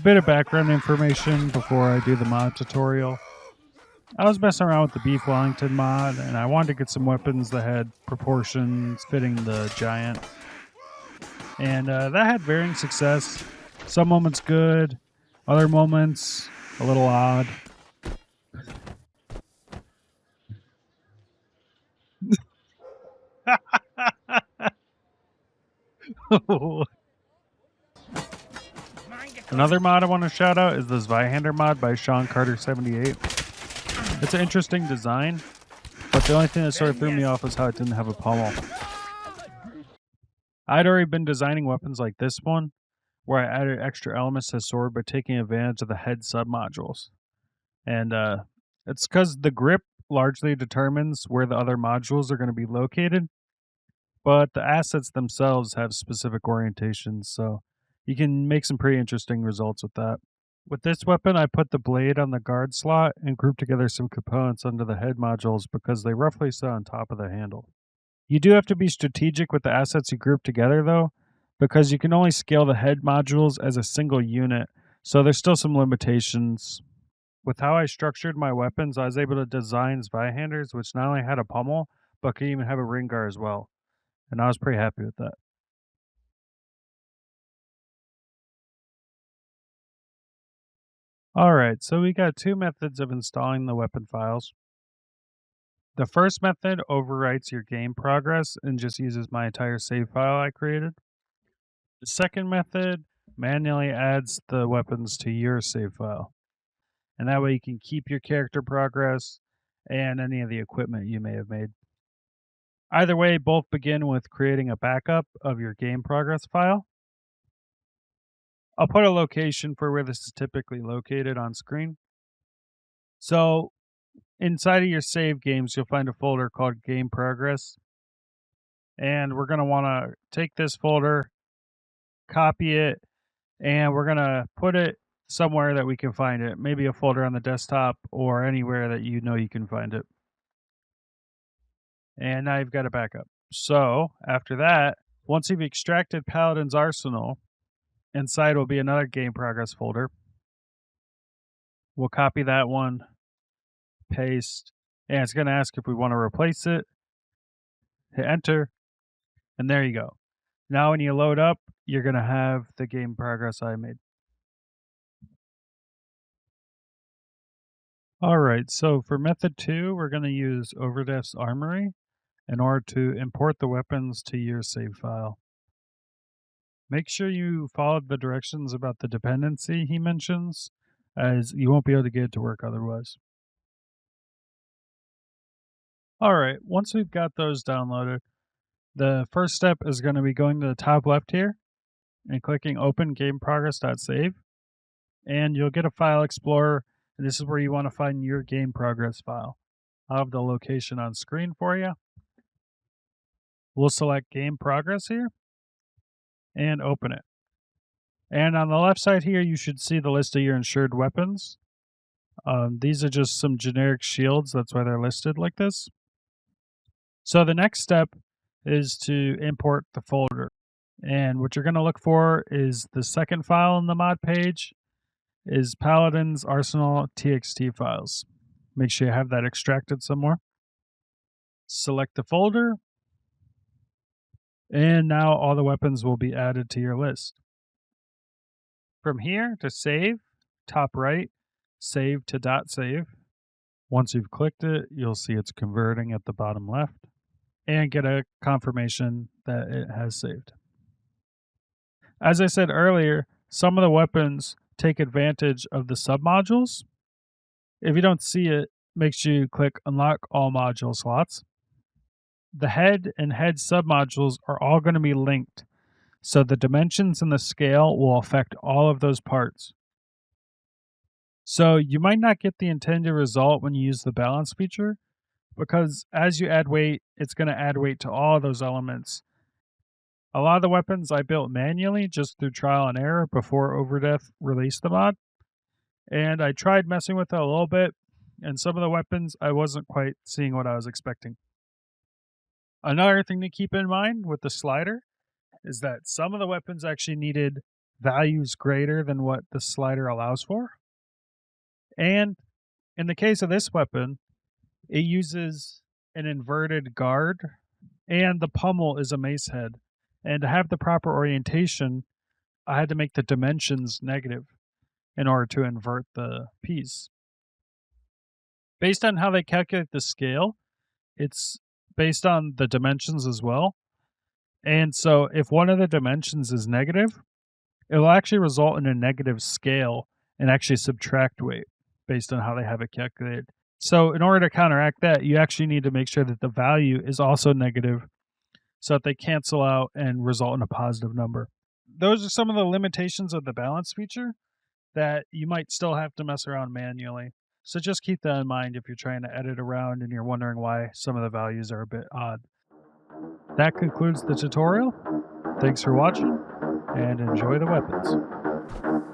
A bit of background information before I do the mod tutorial. I was messing around with the Beef Wellington mod, and I wanted to get some weapons that had proportions fitting the giant. And that had varying success. Some moments good, other moments a little odd. Another mod I want to shout out is the Zweihander mod by Sean Carter 78. It's an interesting design, but the only thing that sort of threw me off was how it didn't have a pommel. I'd already been designing weapons like this one, where I added extra elements to the sword by taking advantage of the head submodules. And it's because the grip largely determines where the other modules are going to be located, but the assets themselves have specific orientations, so you can make some pretty interesting results with that. With this weapon, I put the blade on the guard slot and grouped together some components under the head modules because they roughly sit on top of the handle. You do have to be strategic with the assets you group together, though, because you can only scale the head modules as a single unit, so there's still some limitations. With how I structured my weapons, I was able to design Zweihanders, which not only had a pommel, but could even have a ring guard as well, and I was pretty happy with that. Alright, so we got two methods of installing the weapon files. The first method overwrites your game progress and just uses my entire save file I created. The second method manually adds the weapons to your save file. And that way you can keep your character progress and any of the equipment you may have made. Either way, both begin with creating a backup of your game progress file. I'll put a location for where this is typically located on screen. So inside of your save games, you'll find a folder called Game Progress. And we're going to want to take this folder, copy it, and we're going to put it somewhere that we can find it. Maybe a folder on the desktop or anywhere that you know you can find it. And now you've got a backup. So after that, once you've extracted Paladin's arsenal, inside will be another game progress folder. We'll copy that one, paste, and it's going to ask if we want to replace it. Hit enter, and there you go. Now when you load up, you're going to have the game progress I made. Alright, so for method 2, we're going to use OVRDTH's Armory in order to import the weapons to your save file. Make sure you follow the directions about the dependency he mentions, as you won't be able to get it to work otherwise. Alright, once we've got those downloaded, The first step is going to be going to the top left here and clicking open gameprogress.save, and you'll get a file explorer, and this is where you want to find your game progress file. I'll have the location on screen for you. We'll select game progress here and open it. And on the left side here, you should see the list of your insured weapons. These are just some generic shields, that's why they're listed like this. So the next step is to import the folder. And what you're going to look for is the second file in the mod page is Paladin's Arsenal TXT files. Make sure you have that extracted somewhere. Select the folder, and now all the weapons will be added to your list. From here to save, top right, save to .save. Once you've clicked it, you'll see it's converting at the bottom left and get a confirmation that it has saved. As I said earlier, some of the weapons take advantage of the submodules. If you don't see it, make sure you click Unlock All Module Slots. The head and head submodules are all going to be linked, so the dimensions and the scale will affect all of those parts. So you might not get the intended result when you use the balance feature, because as you add weight, it's going to add weight to all of those elements. A lot of the weapons I built manually just through trial and error before OVRDTH released the mod. And I tried messing with it a little bit, and some of the weapons I wasn't quite seeing what I was expecting. Another thing to keep in mind with the slider is that some of the weapons actually needed values greater than what the slider allows for. And in the case of this weapon, it uses an inverted guard, and the pommel is a mace head. And to have the proper orientation, I had to make the dimensions negative in order to invert the piece. Based on how they calculate the scale, it's based on the dimensions as well. And so if one of the dimensions is negative, it will actually result in a negative scale and actually subtract weight based on how they have it calculated. So in order to counteract that, you actually need to make sure that the value is also negative so that they cancel out and result in a positive number. Those are some of the limitations of the balance feature that you might still have to mess around manually. So just keep that in mind if you're trying to edit around and you're wondering why some of the values are a bit odd. That concludes the tutorial. Thanks for watching, and enjoy the weapons.